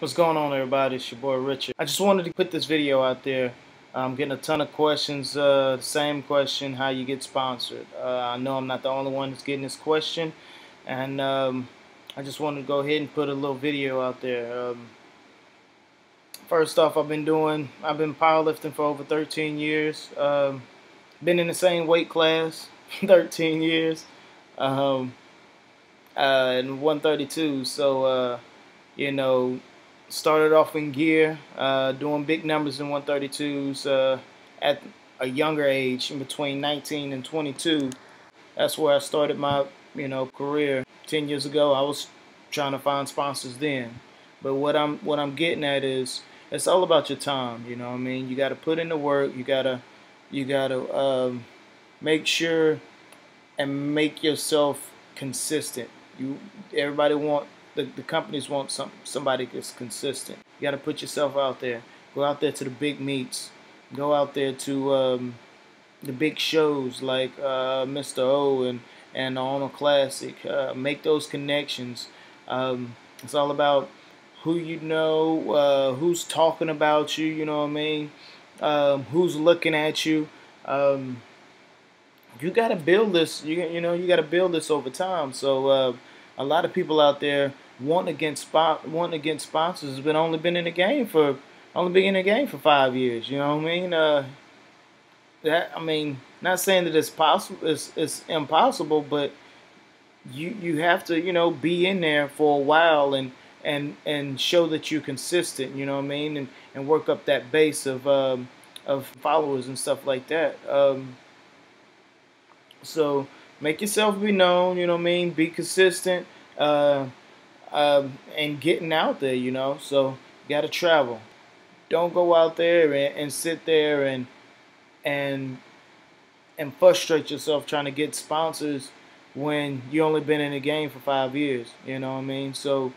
What's going on, everybody? It's your boy Richard. I just wanted to put this video out there. I'm getting a ton of questions. The same question: how you get sponsored? I know I'm not the only one that's getting this question, and I just wanted to go ahead and put a little video out there. First off, I've been powerlifting for over 13 years. Been in the same weight class 13 years, in 132. So you know. Started off in gear, doing big numbers in 132s at a younger age, in between 19 and 22. That's where I started my, career. 10 years ago, I was trying to find sponsors then. But what I'm getting at is it's all about your time. You know what I mean? You got to put in the work. You gotta make sure and make yourself consistent. Everybody want. The companies want somebody that's consistent. You got to put yourself out there. Go out there to the big meets. Go out there to the big shows like Mr. O and the Arnold Classic. Make those connections. It's all about who you know, who's talking about you. You know what I mean? Who's looking at you. You got to build this. You got to build this over time. So a lot of people out there wanting against sponsors has only been in the game for 5 years. You know what I mean? Not saying that it's possible, it's impossible, but you have to be in there for a while and show that you're consistent. You know what I mean? And work up that base of followers and stuff like that. So make yourself be known. You know what I mean? Be consistent. And getting out there, so you got to travel. Don't go out there and sit there and frustrate yourself trying to get sponsors when you only been in the game for 5 years. You know what I mean? So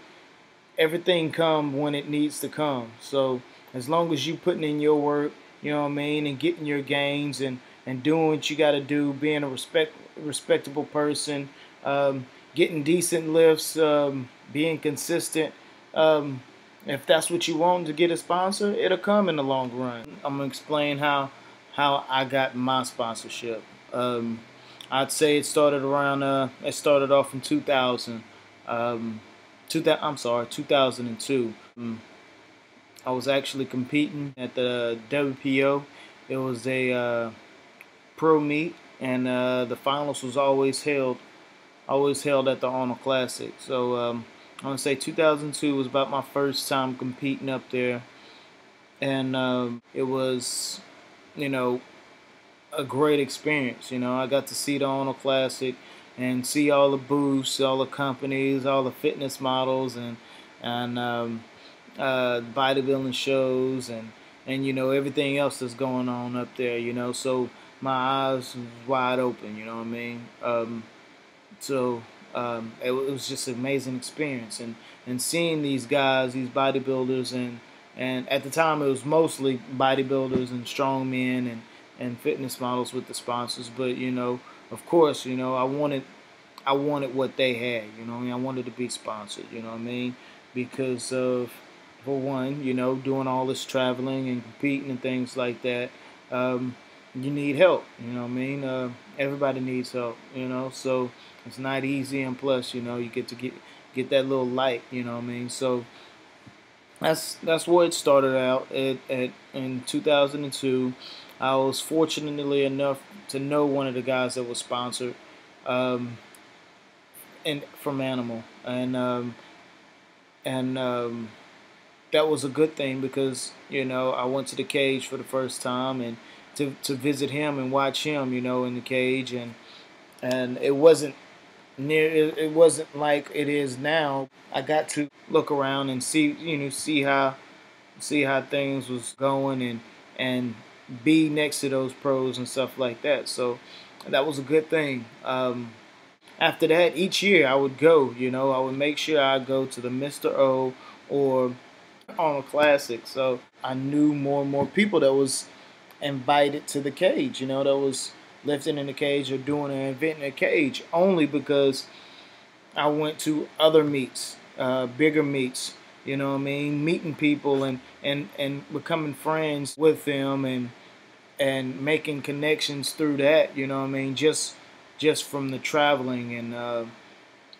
everything come when it needs to come. So as long as you putting in your work, you know what I mean, and getting your gains and doing what you got to do, being a respectable person, getting decent lifts, being consistent. If that's what you want to get a sponsor, it'll come in the long run. I'm gonna explain how I got my sponsorship. I'd say it started off in 2000. 2002. I was actually competing at the WPO. It was a pro meet, and the finals was always held at the Arnold Classic. So I'm gonna say 2002 was about my first time competing up there, and it was, a great experience. I got to see the Arnold Classic and see all the booths, all the companies, all the fitness models, and bodybuilding shows, and everything else that's going on up there. So my eyes was wide open. You know what I mean? So it was just an amazing experience, and seeing these guys, these bodybuilders, and at the time it was mostly bodybuilders and strongmen and fitness models with the sponsors. But of course, I wanted what they had. I wanted to be sponsored. You know what I mean? Because of, for one, doing all this traveling and competing and things like that. You need help. You know what I mean? Everybody needs help. So it's not easy, and plus, you get to get that little light. You know what I mean? So that's where it started out. In 2002, I was fortunately enough to know one of the guys that was sponsored, from Animal, and that was a good thing because I went to the cage for the first time and to visit him and watch him, in the cage, and it wasn't like it is now. I got to look around and see how things was going and be next to those pros and stuff like that. So that was a good thing. After that, each year I would go. I would make sure I go to the Mr. O or Arnold Classic. So I knew more and more people that was invited to the cage, that was lifting in the cage or doing an event in the cage, only because I went to other meets, bigger meets, You know what I mean? Meeting people and becoming friends with them and making connections through that. You know what I mean? Just from the traveling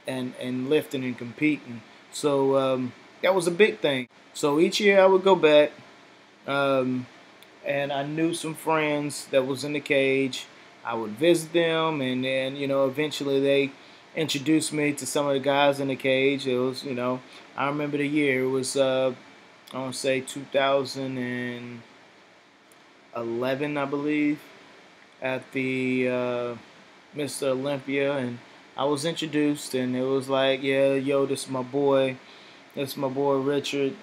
and lifting and competing. So that was a big thing. So each year I would go back, um, and I knew some friends that was in the cage. I would visit them, and then eventually they introduced me to some of the guys in the cage. It was I remember the year. It was I want to say 2011, I believe, at the Mr. Olympia, and I was introduced, and it was like, yeah, yo, this is my boy. This is my boy Richard.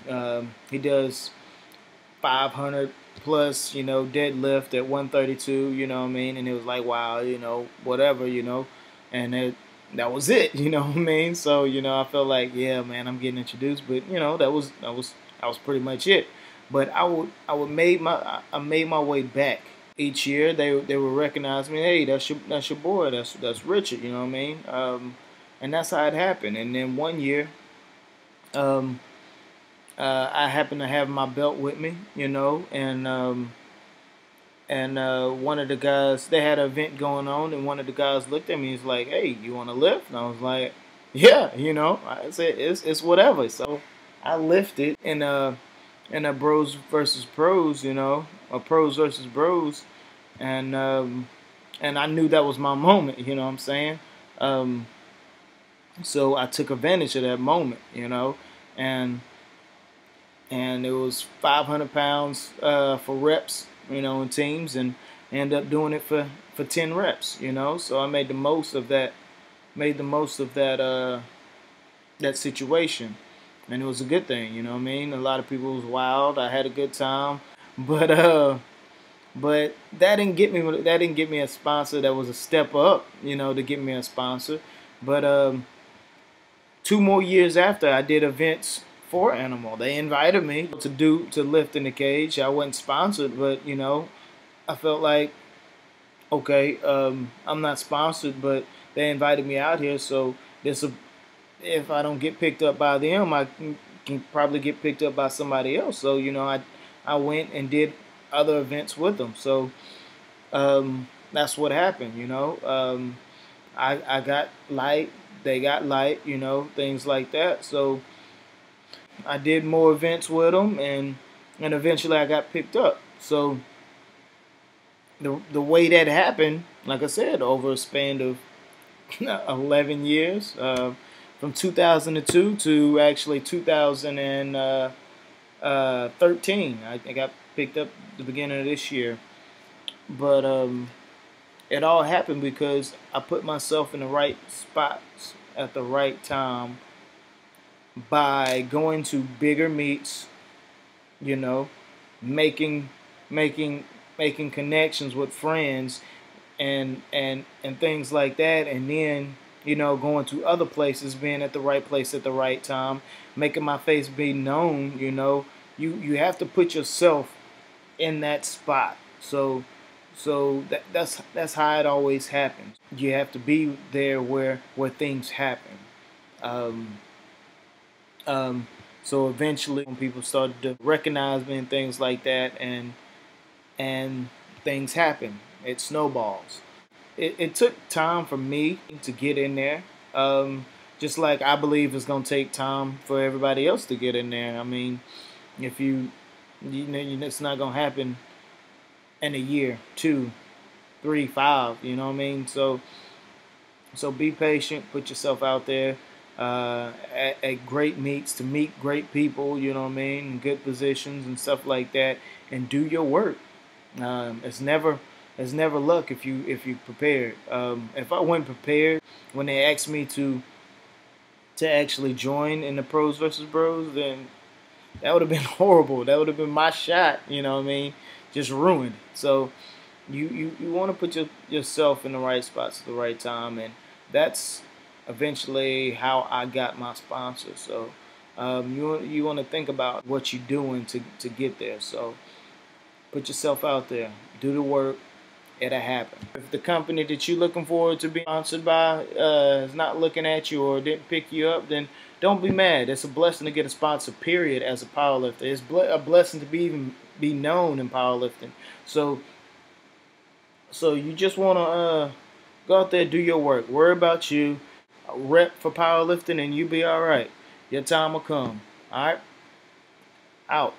He does 500 plus, deadlift at 132. You know what I mean? And it was like, wow, whatever, and that was it. You know what I mean? So I felt like, yeah, man, I'm getting introduced, but that was pretty much it. But I made my way back each year. They would recognize me. Hey, that's your boy. That's Richard. You know what I mean? And that's how it happened. And then one year, um, I happened to have my belt with me. And one of the guys, they had an event going on, and one of the guys looked at me. He's like, "Hey, you want to lift?" And I was like, "Yeah." I said, "It's whatever." So I lifted in a bros versus pros, or pros versus bros, and I knew that was my moment. You know what I'm saying? Um, so I took advantage of that moment, and and it was 500 pounds for reps, in teams, and ended up doing it for 10 reps, So I made the most of that, that situation, and it was a good thing, you know what I mean? A lot of people was wild. I had a good time, but that didn't get me a sponsor. That was a step up, to get me a sponsor, but 2 more years after, I did events for Animal. They invited me to lift in the cage. I wasn't sponsored, but I felt like, okay, I'm not sponsored, but they invited me out here, so if I don't get picked up by them, I can probably get picked up by somebody else. So I went and did other events with them. So that's what happened. I got light, they got light, things like that. So I did more events with them, and eventually I got picked up. So the way that happened, like I said, over a span of 11 years, from 2002 to actually 2013. I got picked up at the beginning of this year, but it all happened because I put myself in the right spots at the right time by going to bigger meets, you know, making making making connections with friends and things like that, and then going to other places, being at the right place at the right time, making my face be known. You have to put yourself in that spot. So that's how it always happens. You have to be there where things happen. Um, um, so eventually, when people started to recognize me and things like that, and things happen, it snowballs. It took time for me to get in there. Just like I believe it's gonna take time for everybody else to get in there. I mean, if it's not gonna happen in a year, 2, 3, 5. You know what I mean? So be patient. Put yourself out there at great meets to meet great people. You know what I mean? In good positions and stuff like that, and do your work. It's never luck if you prepared. If I wasn't prepared when they asked me to actually join in the pros versus bros, then that would have been horrible. That would have been my shot. You know what I mean? Just ruined. So you want to put yourself in the right spots at the right time, and that's eventually how I got my sponsor. So you want to think about what you're doing to get there. So put yourself out there, do the work, it'll happen. If the company that you're looking forward to be sponsored by is not looking at you or didn't pick you up, then don't be mad. It's a blessing to get a sponsor. Period. As a powerlifter, it's a blessing to be known in powerlifting. So you just want to go out there, do your work, worry about you, rep for powerlifting, and you be all right. Your time will come. All right, out.